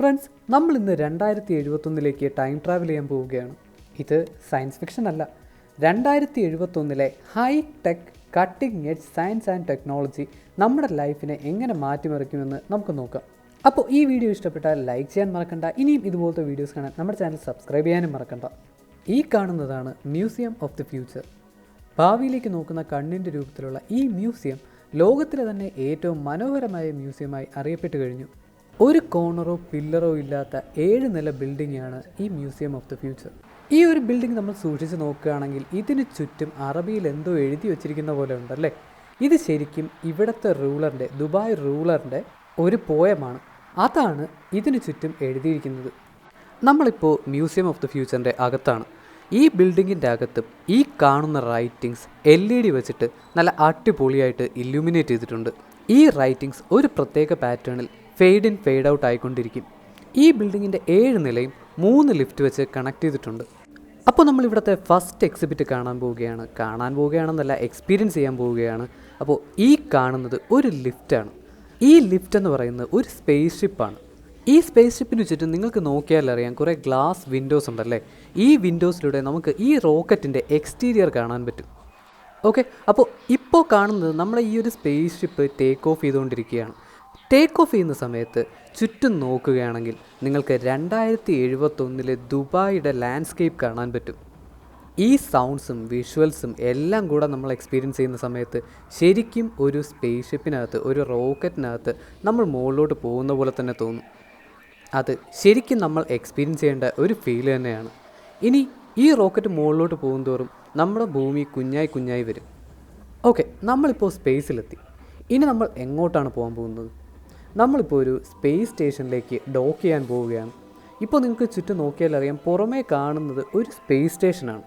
Friends, നമ്മൾ ഇന്ന് 2071 time travel ചെയ്യാൻ പോവുകയാണ്. ഇത് സയൻസ് ഫിക്ഷൻ അല്ല. 2071 high tech cutting edge science and technology നമ്മുടെ ലൈഫിനെ എങ്ങനെ മാറ്റിമറിക്കുമെന്ന് നമുക്ക് നോക്കാം. അപ്പോൾ ഈ വീഡിയോ ഇഷ്ടപ്പെട്ടാൽ ലൈക്ക് ചെയ്യാൻ മറക്കണ്ട. ഇനിയും ഇതുപോലത്തെ വീഡിയോസ് കാണാൻ നമ്മുടെ ചാനൽ സബ്സ്ക്രൈബ് ചെയ്യാനും മറക്കണ്ട. ഈ കാണുന്നതാണ് മ്യൂസിയം ഓഫ് ദി ഫ്യൂച്ചർ. ഭാവിയിലേക്ക് നോക്കുന്ന കണ്ണിൻ്റെ രൂപത്തിലുള്ള ഈ മ്യൂസിയം ലോകത്തിലെ തന്നെ ഏറ്റവും മനോഹരമായ മ്യൂസിയമായി അറിയപ്പെട്ടു കഴിഞ്ഞു. ഒരു കോർണറോ പില്ലറോ ഇല്ലാത്ത 7 നില ബിൽഡിംഗാണ് ഈ മ്യൂസിയം ഓഫ് ദി ഫ്യൂച്ചർ. ഈ ഒരു ബിൽഡിംഗ് നമ്മൾ സൂക്ഷിച്ച് നോക്കുകയാണെങ്കിൽ ഇതിന് ചുറ്റും അറബിയിൽ എന്തോ എഴുതി വച്ചിരിക്കുന്ന പോലെ ഉണ്ടല്ലേ. ഇത് ശരിക്കും ഇവിടുത്തെ ദുബായ് റൂളറിൻ്റെ ഒരു പോയമാണ്. അതാണ് ഇതിന് ചുറ്റും എഴുതിയിരിക്കുന്നത്. നമ്മളിപ്പോൾ മ്യൂസിയം ഓഫ് ദി ഫ്യൂച്ചറിൻ്റെ അകത്താണ്. ഈ ബിൽഡിങ്ങിൻ്റെ അകത്തും ഈ കാണുന്ന റൈറ്റിങ്സ് LED വെച്ചിട്ട് നല്ല അടിപൊളിയായിട്ട് ഇല്ലുമിനേറ്റ് ചെയ്തിട്ടുണ്ട്. ഈ റൈറ്റിങ്സ് ഒരു പ്രത്യേക പാറ്റേണിൽ ഫെയ്ഡ് ഇൻ ഫെയ്ഡ് ഔട്ട് ആയിക്കൊണ്ടിരിക്കും. ഈ ബിൽഡിങ്ങിൻ്റെ 7 നിലയും 3 ലിഫ്റ്റ് വെച്ച് കണക്ട് ചെയ്തിട്ടുണ്ട്. അപ്പോൾ നമ്മൾ ഇവിടുത്തെ ഫസ്റ്റ് എക്സിബിറ്റ് കാണാൻ പോവുകയാണെന്നല്ല, എക്സ്പീരിയൻസ് ചെയ്യാൻ പോവുകയാണ്. അപ്പോൾ ഈ കാണുന്നത് ഒരു ലിഫ്റ്റാണ്. ഈ ലിഫ്റ്റ് എന്ന് പറയുന്നത് ഒരു സ്പേസ് ഷിപ്പാണ്. ഈ സ്പേസ് ഷിപ്പിന് ചുറ്റും നിങ്ങൾക്ക് നോക്കിയാൽ അറിയാം കുറേ ഗ്ലാസ് വിൻഡോസ് ഉണ്ടല്ലേ. ഈ വിൻഡോസിലൂടെ നമുക്ക് ഈ റോക്കറ്റിൻ്റെ എക്സ്റ്റീരിയർ കാണാൻ പറ്റും. ഓക്കെ, അപ്പോൾ ഇപ്പോൾ കാണുന്നത് നമ്മുടെ ഈ ഒരു സ്പേസ് ഷിപ്പ് ടേക്ക് ഓഫ് ചെയ്തുകൊണ്ടിരിക്കുകയാണ്. ടേക്ക് ഓഫ് ചെയ്യുന്ന സമയത്ത് ചുറ്റും നോക്കുകയാണെങ്കിൽ നിങ്ങൾക്ക് 2071 ദുബായിയുടെ ലാൻഡ്സ്കേപ്പ് കാണാൻ പറ്റും. ഈ സൗണ്ട്സും വിഷ്വൽസും എല്ലാം കൂടെ നമ്മൾ എക്സ്പീരിയൻസ് ചെയ്യുന്ന സമയത്ത് ശരിക്കും ഒരു സ്പേസ് ഷിപ്പിനകത്ത്, ഒരു റോക്കറ്റിനകത്ത് നമ്മൾ മുകളിലോട്ട് പോകുന്ന പോലെ തന്നെ തോന്നും. അത് ശരിക്കും നമ്മൾ എക്സ്പീരിയൻസ് ചെയ്യേണ്ട ഒരു ഫീൽ തന്നെയാണ്. ഇനി ഈ റോക്കറ്റ് മുകളിലോട്ട് പോകുന്തോറും നമ്മുടെ ഭൂമി കുഞ്ഞായി വരും. ഓക്കെ, നമ്മളിപ്പോൾ സ്പേസിലെത്തി. ഇനി നമ്മൾ എങ്ങോട്ടാണ് പോകാൻ പോകുന്നത്? നമ്മളിപ്പോൾ ഒരു സ്പേസ് സ്റ്റേഷനിലേക്ക് ഡോക്ക് ചെയ്യാൻ പോവുകയാണ്. ഇപ്പോൾ നിങ്ങൾക്ക് ചുറ്റും നോക്കിയാൽ അറിയാം, പുറമേ കാണുന്നത് ഒരു സ്പേസ് സ്റ്റേഷനാണ്.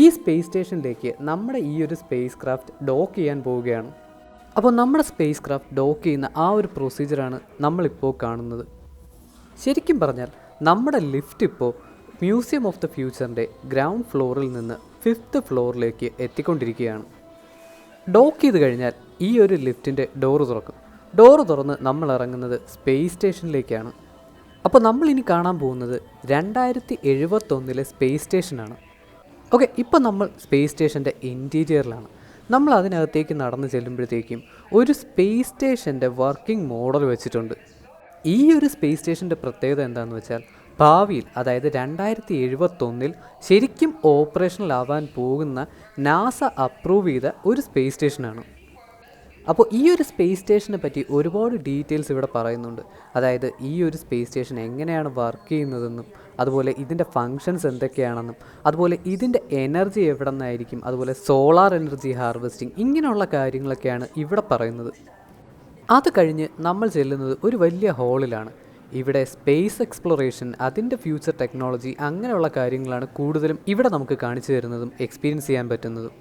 ഈ സ്പേസ് സ്റ്റേഷനിലേക്ക് നമ്മുടെ ഈ ഒരു സ്പേസ് ക്രാഫ്റ്റ് ഡോക്ക് ചെയ്യാൻ പോവുകയാണ്. അപ്പോൾ നമ്മുടെ സ്പേസ് ക്രാഫ്റ്റ് ഡോക്ക് ചെയ്യുന്ന ആ ഒരു പ്രൊസീജിയറാണ് നമ്മളിപ്പോൾ കാണുന്നത്. ശരിക്കും പറഞ്ഞാൽ നമ്മുടെ ലിഫ്റ്റ് ഇപ്പോൾ മ്യൂസിയം ഓഫ് ദി ഫ്യൂച്ചറിൻ്റെ ഗ്രൗണ്ട് ഫ്ലോറിൽ നിന്ന് 5th ഫ്ലോറിലേക്ക് എത്തിക്കൊണ്ടിരിക്കുകയാണ്. ഡോക്ക് ചെയ്ത് കഴിഞ്ഞാൽ ഈ ഒരു ലിഫ്റ്റിൻ്റെ ഡോറ് തുറന്ന് നമ്മൾ ഇറങ്ങുന്നത് സ്പേസ് സ്റ്റേഷനിലേക്കാണ്. അപ്പോൾ നമ്മളിനി കാണാൻ പോകുന്നത് 2071 സ്പേസ് സ്റ്റേഷനാണ്. ഓക്കെ, ഇപ്പോൾ നമ്മൾ സ്പേസ് സ്റ്റേഷൻ്റെ ഇൻറ്റീരിയറിലാണ്. നമ്മൾ അതിനകത്തേക്ക് നടന്ന് ചെല്ലുമ്പോഴത്തേക്കും ഒരു സ്പേസ് സ്റ്റേഷൻ്റെ വർക്കിംഗ് മോഡൽ വെച്ചിട്ടുണ്ട്. ഈ ഒരു സ്പേസ് സ്റ്റേഷൻ്റെ പ്രത്യേകത എന്താണെന്ന് വെച്ചാൽ, ഭാവിയിൽ അതായത് 2071 ശരിക്കും ഓപ്പറേഷണൽ ആവാൻ പോകുന്ന നാസ അപ്രൂവ് ചെയ്ത ഒരു സ്പേസ് സ്റ്റേഷനാണ്. അപ്പോൾ ഈ ഒരു സ്പേസ് സ്റ്റേഷനെ പറ്റി ഒരുപാട് ഡീറ്റെയിൽസ് ഇവിടെ പറയുന്നുണ്ട്. അതായത് ഈ ഒരു സ്പേസ് സ്റ്റേഷൻ എങ്ങനെയാണ് വർക്ക് ചെയ്യുന്നതെന്നും, അതുപോലെ ഇതിൻ്റെ ഫങ്ഷൻസ് എന്തൊക്കെയാണെന്നും, അതുപോലെ ഇതിൻ്റെ എനർജി എവിടെ നിന്നായിരിക്കും, അതുപോലെ സോളാർ എനർജി ഹാർവെസ്റ്റിംഗ്, ഇങ്ങനെയുള്ള കാര്യങ്ങളൊക്കെയാണ് ഇവിടെ പറയുന്നത്. അത് കഴിഞ്ഞ് നമ്മൾ ചെല്ലുന്നത് ഒരു വലിയ ഹാളിലാണ്. ഇവിടെ സ്പേസ് എക്സ്പ്ലോറേഷൻ, അതിൻ്റെ ഫ്യൂച്ചർ ടെക്നോളജി, അങ്ങനെയുള്ള കാര്യങ്ങളാണ് കൂടുതലും ഇവിടെ നമുക്ക് കാണിച്ചു തരുന്നതും എക്സ്പീരിയൻസ് ചെയ്യാൻ പറ്റുന്നതും.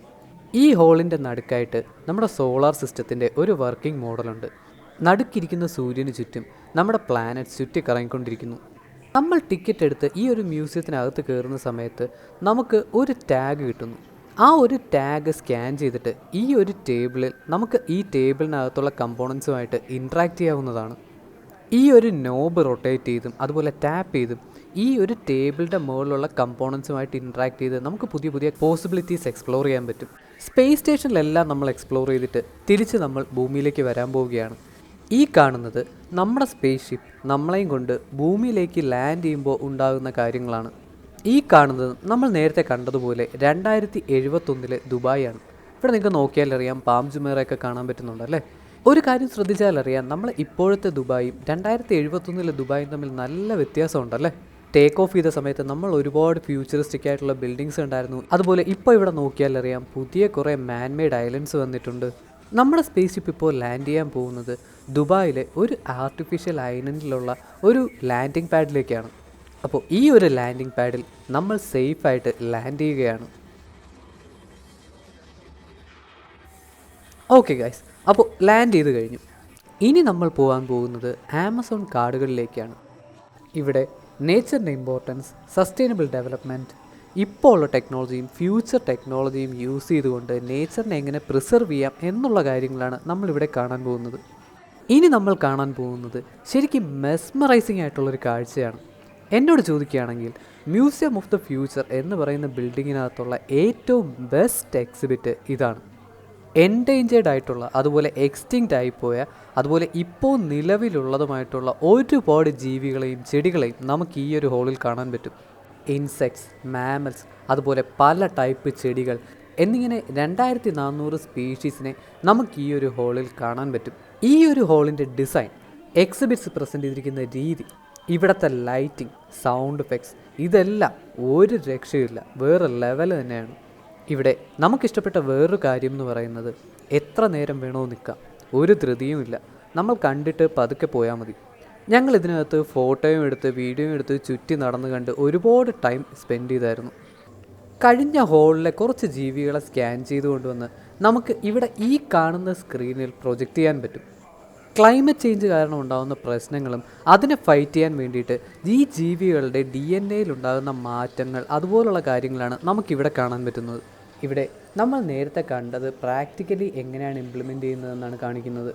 ഈ ഹോളിൻ്റെ നടുക്കായിട്ട് നമ്മുടെ സോളാർ സിസ്റ്റത്തിൻ്റെ ഒരു വർക്കിംഗ് മോഡലുണ്ട്. നടുക്കിരിക്കുന്ന സൂര്യന് ചുറ്റും നമ്മുടെ പ്ലാനറ്റ്സ് ചുറ്റിക്കറങ്ങിക്കൊണ്ടിരിക്കുന്നു. നമ്മൾ ടിക്കറ്റ് എടുത്ത് ഈ ഒരു മ്യൂസിയത്തിനകത്ത് കയറുന്ന സമയത്ത് നമുക്ക് ഒരു ടാഗ് കിട്ടുന്നു. ആ ഒരു ടാഗ് സ്കാൻ ചെയ്തിട്ട് ഈ ഒരു ടേബിളിൽ നമുക്ക് ഈ ടേബിളിനകത്തുള്ള കമ്പോണൻസുമായിട്ട് ഇൻട്രാക്ട് ചെയ്യാവുന്നതാണ്. ഈ ഒരു നോബ് റൊട്ടേറ്റ് ചെയ്തും അതുപോലെ ടാപ്പ് ചെയ്തും ഈ ഒരു ടേബിളിൻ്റെ മുകളിലുള്ള കമ്പോണൻസുമായിട്ട് ഇൻട്രാക്ട് ചെയ്ത് നമുക്ക് പുതിയ പോസിബിലിറ്റീസ് എക്സ്പ്ലോർ ചെയ്യാൻ പറ്റും. സ്പേസ് സ്റ്റേഷനിലെല്ലാം നമ്മൾ എക്സ്പ്ലോർ ചെയ്തിട്ട് തിരിച്ച് നമ്മൾ ഭൂമിയിലേക്ക് വരാൻ പോവുകയാണ്. ഈ കാണുന്നത് നമ്മുടെ സ്പേസ് ഷിപ്പ് നമ്മളെയും കൊണ്ട് ഭൂമിയിലേക്ക് ലാൻഡ് ചെയ്യുമ്പോൾ ഉണ്ടാകുന്ന കാര്യങ്ങളാണ്. ഈ കാണുന്നത് നമ്മൾ നേരത്തെ കണ്ടതുപോലെ 2071 ദുബായാണ്. ഇവിടെ നിങ്ങൾക്ക് നോക്കിയാൽ അറിയാം, പാം ജുമേറയൊക്കെ കാണാൻ പറ്റുന്നുണ്ടല്ലേ. ഒരു കാര്യം ശ്രദ്ധിച്ചാൽ അറിയാം, നമ്മൾ ഇപ്പോഴത്തെ ദുബായും 2071 ദുബായും തമ്മിൽ നല്ല വ്യത്യാസമുണ്ടല്ലേ. ടേക്ക് ഓഫ് ചെയ്ത സമയത്ത് നമ്മൾ ഒരുപാട് ഫ്യൂച്ചറിസ്റ്റിക് ആയിട്ടുള്ള ബിൽഡിങ്സ് ഉണ്ടായിരുന്നു. അതുപോലെ ഇപ്പോൾ ഇവിടെ നോക്കിയാൽ അറിയാം, പുതിയ കുറേ മാൻമെയ്ഡ് ഐലൻഡ്സ് വന്നിട്ടുണ്ട്. നമ്മുടെ സ്പേസ് ഷിപ്പ് ഇപ്പോൾ ലാൻഡ് ചെയ്യാൻ പോകുന്നത് ദുബായിലെ ഒരു ആർട്ടിഫിഷ്യൽ ഐലൻഡിലുള്ള ഒരു ലാൻഡിംഗ് പാഡിലേക്കാണ്. അപ്പോൾ ഈ ഒരു ലാൻഡിംഗ് പാഡിൽ നമ്മൾ സേഫായിട്ട് ലാൻഡ് ചെയ്യുകയാണ്. ഓക്കെ ഗൈസ്, അപ്പോൾ ലാൻഡ് ചെയ്ത് കഴിഞ്ഞു. ഇനി നമ്മൾ പോകാൻ പോകുന്നത് ആമസോൺ കാടുകളിലേക്കാണ്. ഇവിടെ നേച്ചറിൻ്റെ ഇമ്പോർട്ടൻസ്, സസ്റ്റൈനബിൾ ഡെവലപ്മെൻറ്റ്, ഇപ്പോൾ ഉള്ള ടെക്നോളജിയും ഫ്യൂച്ചർ ടെക്നോളജിയും യൂസ് ചെയ്തുകൊണ്ട് നേച്ചറിനെ എങ്ങനെ പ്രിസർവ് ചെയ്യാം എന്നുള്ള കാര്യങ്ങളാണ് നമ്മളിവിടെ കാണാൻ പോകുന്നത്. ഇനി നമ്മൾ കാണാൻ പോകുന്നത് ശരിക്കും മെസ്മറൈസിംഗ് ആയിട്ടുള്ളൊരു കാഴ്ചയാണ്. എന്നോട് ചോദിക്കുകയാണെങ്കിൽ മ്യൂസിയം ഓഫ് ദ ഫ്യൂച്ചർ എന്ന് പറയുന്ന ബിൽഡിങ്ങിനകത്തുള്ള ഏറ്റവും ബെസ്റ്റ് എക്സിബിറ്റ് ഇതാണ്. എൻഡേഞ്ചേർഡ് ആയിട്ടുള്ള, അതുപോലെ എക്സ്റ്റിങ്ക്റ്റ് ആയിപ്പോയ, അതുപോലെ ഇപ്പോൾ നിലവിലുള്ളതുമായിട്ടുള്ള ഒരുപാട് ജീവികളെയും ചെടികളെയും നമുക്ക് ഈ ഒരു ഹോളിൽ കാണാൻ പറ്റും. ഇൻസെക്ട്സ്, മാമൽസ്, അതുപോലെ പല ടൈപ്പ് ചെടികൾ എന്നിങ്ങനെ 2400 സ്പീഷീസിനെ നമുക്ക് ഈ ഒരു ഹോളിൽ കാണാൻ പറ്റും. ഈ ഒരു ഹോളിൻ്റെ ഡിസൈൻ, എക്സിബിറ്റ്സ് പ്രസൻറ്റ് ചെയ്തിരിക്കുന്ന രീതി, ഇവിടുത്തെ ലൈറ്റിംഗ്, സൗണ്ട് എഫക്ട്സ്, ഇതെല്ലാം ഒരു രക്ഷയില്ല, വേറെ ലെവൽ തന്നെയാണ്. ഇവിടെ നമുക്കിഷ്ടപ്പെട്ട വേറൊരു കാര്യം എന്ന് പറയുന്നത് എത്ര നേരം വേണോ നിൽക്കാം, ഒരു ധൃതിയുമില്ല, നമ്മൾ കണ്ടിട്ട് പതുക്കെ പോയാൽ മതി. ഞങ്ങൾ ഇതിനകത്ത് ഫോട്ടോയും എടുത്ത് വീഡിയോയും എടുത്ത് ചുറ്റി നടന്നു കണ്ട് ഒരുപാട് ടൈം സ്പെൻഡ് ചെയ്തായിരുന്നു. കഴിഞ്ഞ ഹോളിലെ കുറച്ച് ജീവികളെ സ്കാൻ ചെയ്ത് കൊണ്ടുവന്ന് നമുക്ക് ഇവിടെ ഈ കാണുന്ന സ്ക്രീനിൽ പ്രൊജക്റ്റ് ചെയ്യാൻ പറ്റും. ക്ലൈമറ്റ് ചേഞ്ച് കാരണം ഉണ്ടാകുന്ന പ്രശ്നങ്ങളും അതിനെ ഫൈറ്റ് ചെയ്യാൻ വേണ്ടിയിട്ട് ഈ ജീവികളുടെ DNA ഉണ്ടാകുന്ന മാറ്റങ്ങൾ, അതുപോലുള്ള കാര്യങ്ങളാണ് നമുക്കിവിടെ കാണാൻ പറ്റുന്നത്. ഇവിടെ നമ്മൾ നേരത്തെ കണ്ടത് പ്രാക്ടിക്കലി എങ്ങനെയാണ് ഇംപ്ലിമെൻറ്റ് ചെയ്യുന്നതെന്നാണ് കാണിക്കുന്നത്.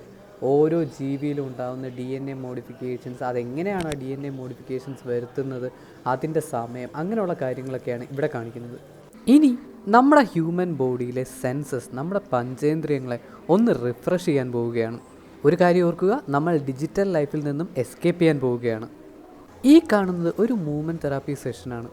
ഓരോ ജീവിയിലും ഉണ്ടാകുന്ന DNA മോഡിഫിക്കേഷൻസ്, അതെങ്ങനെയാണ് ആ DNA മോഡിഫിക്കേഷൻസ് വരുത്തുന്നത്, അതിൻ്റെ സമയം, അങ്ങനെയുള്ള കാര്യങ്ങളൊക്കെയാണ് ഇവിടെ കാണിക്കുന്നത്. ഇനി നമ്മുടെ ഹ്യൂമൻ ബോഡിയിലെ സെൻസസ്, നമ്മുടെ പഞ്ചേന്ദ്രിയങ്ങളെ ഒന്ന് റിഫ്രഷ് ചെയ്യാൻ പോവുകയാണ്. ഒരു കാര്യം ഓർക്കുക, നമ്മൾ ഡിജിറ്റൽ ലൈഫിൽ നിന്നും എസ്കേപ്പ് ചെയ്യാൻ പോവുകയാണ്. ഈ കാണുന്നത് ഒരു മൂവ്മെൻറ്റ് തെറാപ്പി സെഷനാണ്.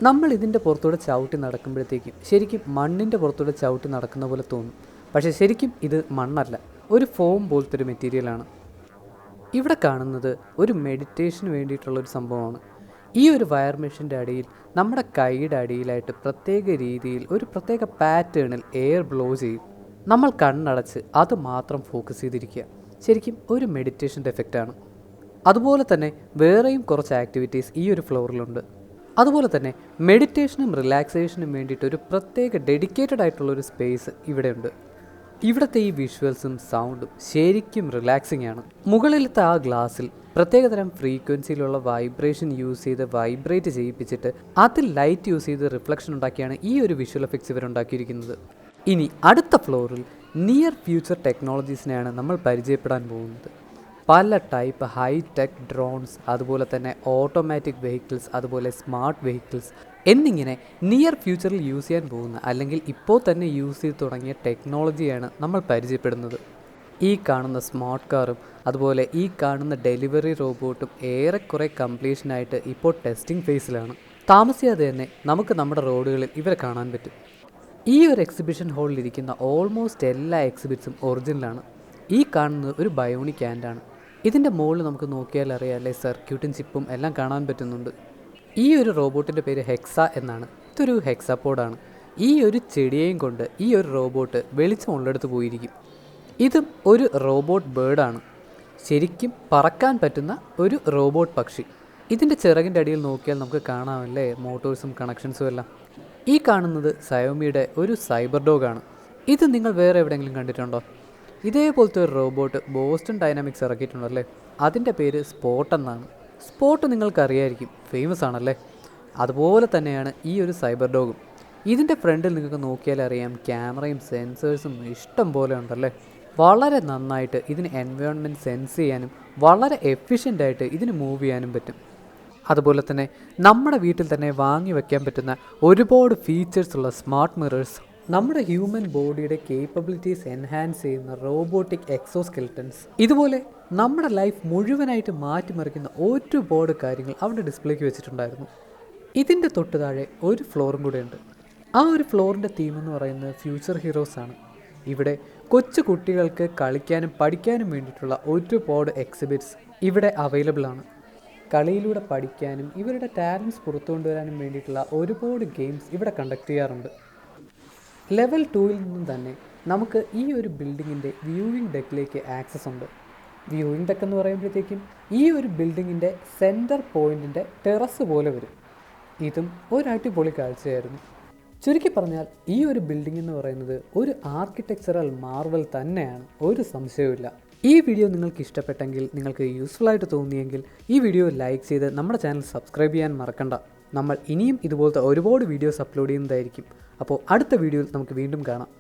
നമ്മൾ ഇതിൻ്റെ പുറത്തൂടെ ചവിട്ടി നടക്കുമ്പോഴത്തേക്കും ശരിക്കും മണ്ണിൻ്റെ പുറത്തൂടെ ചവിട്ടി നടക്കുന്ന പോലെ തോന്നും. പക്ഷേ ശരിക്കും ഇത് മണ്ണല്ല, ഒരു ഫോം പോലത്തെ ഒരു മെറ്റീരിയലാണ്. ഇവിടെ കാണുന്നത് ഒരു മെഡിറ്റേഷന് വേണ്ടിയിട്ടുള്ളൊരു സംഭവമാണ്. ഈ ഒരു വയർ മെഷീൻ്റെ അടിയിൽ, നമ്മുടെ കൈയുടെ അടിയിലായിട്ട് പ്രത്യേക രീതിയിൽ ഒരു പ്രത്യേക പാറ്റേണിൽ എയർ ബ്ലോ ചെയ്യും. നമ്മൾ കണ്ണടച്ച് അത് മാത്രം ഫോക്കസ് ചെയ്തിരിക്കുക. ശരിക്കും ഒരു മെഡിറ്റേഷൻ്റെ എഫക്റ്റാണ്. അതുപോലെ തന്നെ വേറെയും കുറച്ച് ആക്ടിവിറ്റീസ് ഈ ഒരു ഫ്ലോറിലുണ്ട്. അതുപോലെ തന്നെ മെഡിറ്റേഷനും റിലാക്സേഷനും വേണ്ടിയിട്ട് ഒരു പ്രത്യേക ഡെഡിക്കേറ്റഡ് ആയിട്ടുള്ളൊരു സ്പേസ് ഇവിടെയുണ്ട്. ഇവിടുത്തെ ഈ വിഷ്വൽസും സൗണ്ടും ശരിക്കും റിലാക്സിംഗ് ആണ്. മുകളിലത്തെ ആ ഗ്ലാസ്സിൽ പ്രത്യേകതരം ഫ്രീക്വൻസിയിലുള്ള വൈബ്രേഷൻ യൂസ് ചെയ്ത് വൈബ്രേറ്റ് ചെയ്യിപ്പിച്ചിട്ട് അതിൽ ലൈറ്റ് യൂസ് ചെയ്ത് റിഫ്ലക്ഷൻ ഉണ്ടാക്കിയാണ് ഈ ഒരു വിഷ്വൽ എഫക്ട്സ് ഇവരുണ്ടാക്കിയിരിക്കുന്നത്. ഇനി അടുത്ത ഫ്ലോറിൽ നിയർ ഫ്യൂച്ചർ ടെക്നോളജീസിനെയാണ് നമ്മൾ പരിചയപ്പെടാൻ പോകുന്നത്. പല ടൈപ്പ് ഹൈടെക് ഡ്രോൺസ്, അതുപോലെ തന്നെ ഓട്ടോമാറ്റിക് വെഹിക്കിൾസ്, അതുപോലെ സ്മാർട്ട് വെഹിക്കിൾസ് എന്നിങ്ങനെ നിയർ ഫ്യൂച്ചറിൽ യൂസ് ചെയ്യാൻ പോകുന്ന, അല്ലെങ്കിൽ ഇപ്പോൾ തന്നെ യൂസ് ചെയ്ത് തുടങ്ങിയ ടെക്നോളജിയാണ് നമ്മൾ പരിചയപ്പെടുന്നത്. ഈ കാണുന്ന സ്മാർട്ട് കാറും അതുപോലെ ഈ കാണുന്ന ഡെലിവറി റോബോട്ടും ഏറെക്കുറെ കംപ്ലീഷനായിട്ട് ഇപ്പോൾ ടെസ്റ്റിംഗ് ഫേസിലാണ്. താമസിയാതെ തന്നെ നമുക്ക് നമ്മുടെ റോഡുകളിൽ ഇവരെ കാണാൻ പറ്റും. ഈ ഒരു എക്സിബിഷൻ ഹാളിലിരിക്കുന്ന ഓൾമോസ്റ്റ് എല്ലാ എക്സിബിറ്റ്സും ഒറിജിനലാണ്. ഈ കാണുന്നത് ഒരു ബയോണിക് ഹാൻഡാണ്. ഇതിൻ്റെ മുകളിൽ നമുക്ക് നോക്കിയാൽ അറിയാമല്ലേ, സർക്യൂട്ടും ചിപ്പും എല്ലാം കാണാൻ പറ്റുന്നുണ്ട്. ഈ ഒരു റോബോട്ടിൻ്റെ പേര് ഹെക്സ എന്നാണ്. ഇതൊരു ഹെക്സാപോഡാണ്. ഈ ഒരു ചെടിയെയും കൊണ്ട് ഈ ഒരു റോബോട്ട് വെളിച്ചം ഉള്ളിടത്ത് പോയിരിക്കും. ഇതും ഒരു റോബോട്ട് ബേർഡാണ്. ശരിക്കും പറക്കാൻ പറ്റുന്ന ഒരു റോബോട്ട് പക്ഷി. ഇതിൻ്റെ ചിറകിൻ്റെ അടിയിൽ നോക്കിയാൽ നമുക്ക് കാണാമല്ലേ മോട്ടോഴ്സും കണക്ഷൻസും എല്ലാം. ഈ കാണുന്നത് സയോമിയുടെ ഒരു സൈബർ ഡോഗാണ്. ഇത് നിങ്ങൾ വേറെ എവിടെയെങ്കിലും കണ്ടിട്ടുണ്ടോ? ഇതേപോലത്തെ ഒരു റോബോട്ട് ബോസ്റ്റൺ ഡൈനാമിക്സ് ഇറക്കിയിട്ടുണ്ടല്ലേ. അതിൻ്റെ പേര് സ്പോട്ട് എന്നാണ്. സ്പോട്ട് നിങ്ങൾക്കറിയായിരിക്കും, ഫേമസ് ആണല്ലേ. അതുപോലെ തന്നെയാണ് ഈ ഒരു സൈബർ ഡോഗും. ഇതിൻ്റെ ഫ്രണ്ടിൽ നിങ്ങൾക്ക് നോക്കിയാൽ അറിയാം, ക്യാമറയും സെൻസേഴ്സും ഇഷ്ടം പോലെ ഉണ്ടല്ലേ. വളരെ നന്നായിട്ട് ഇതിന് എൻവയോൺമെൻറ്റ് സെൻസ് ചെയ്യാനും വളരെ എഫിഷ്യൻ്റായിട്ട് ഇതിന് മൂവ് ചെയ്യാനും പറ്റും. അതുപോലെ തന്നെ നമ്മുടെ വീട്ടിൽ തന്നെ വാങ്ങി വയ്ക്കാൻ പറ്റുന്ന ഒരുപാട് ഫീച്ചേഴ്സ് ഉള്ള സ്മാർട്ട് മിറേഴ്സ്, നമ്മുടെ ഹ്യൂമൻ ബോഡിയുടെ കേപ്പബിലിറ്റീസ് എൻഹാൻസ് ചെയ്യുന്ന റോബോട്ടിക് എക്സോസ്കെൽറ്റൻസ്, ഇതുപോലെ നമ്മുടെ ലൈഫ് മുഴുവനായിട്ട് മാറ്റിമറിക്കുന്ന ഒരുപാട് കാര്യങ്ങൾ അവിടെ ഡിസ്പ്ലേക്ക് വെച്ചിട്ടുണ്ടായിരുന്നു. ഇതിൻ്റെ തൊട്ട് താഴെ ഒരു ഫ്ലോറും കൂടെ ഉണ്ട്. ആ ഒരു ഫ്ലോറിൻ്റെ തീം എന്ന് പറയുന്നത് ഫ്യൂച്ചർ ഹീറോസ് ആണ്. ഇവിടെ കൊച്ചു കുട്ടികൾക്ക് കളിക്കാനും പഠിക്കാനും വേണ്ടിയിട്ടുള്ള ഒരുപാട് എക്സിബിറ്റ്സ് ഇവിടെ അവൈലബിൾ ആണ്. കളിയിലൂടെ പഠിക്കാനും ഇവരുടെ ടാലൻസ് പുറത്തു കൊണ്ടുവരാനും വേണ്ടിയിട്ടുള്ള ഒരുപാട് ഗെയിംസ് ഇവിടെ കണ്ടക്ട് ചെയ്യാറുണ്ട്. ലെവൽ 2-ൽ നിന്നും തന്നെ നമുക്ക് ഈ ഒരു ബിൽഡിങ്ങിൻ്റെ വ്യൂവിംഗ് ഡെക്കിലേക്ക് ആക്സസ് ഉണ്ട്. വ്യൂവിംഗ് ഡെക്ക് എന്ന് പറയുമ്പോഴത്തേക്കും ഈ ഒരു ബിൽഡിങ്ങിൻ്റെ സെൻറ്റർ പോയിൻറ്റിൻ്റെ ടെറസ് പോലെ വരും. ഇതും ഒരു അടിപൊളി കാഴ്ചയായിരുന്നു. ചുരുക്കി പറഞ്ഞാൽ ഈ ഒരു ബിൽഡിംഗ് എന്ന് പറയുന്നത് ഒരു ആർക്കിടെക്ചറൽ മാർവൽ തന്നെയാണ്, ഒരു സംശയവുമില്ല. ഈ വീഡിയോ നിങ്ങൾക്ക് ഇഷ്ടപ്പെട്ടെങ്കിൽ, നിങ്ങൾക്ക് യൂസ്ഫുൾ ആയിട്ട് തോന്നിയെങ്കിൽ ഈ വീഡിയോ ലൈക്ക് ചെയ്ത് നമ്മുടെ ചാനൽ സബ്സ്ക്രൈബ് ചെയ്യാൻ മറക്കണ്ട. നമ്മൾ ഇനിയും ഇതുപോലത്തെ ഒരുപാട് വീഡിയോസ് അപ്ലോഡ് ചെയ്യുന്നതായിരിക്കും. അപ്പോൾ അടുത്ത വീഡിയോയിൽ നമുക്ക് വീണ്ടും കാണാം.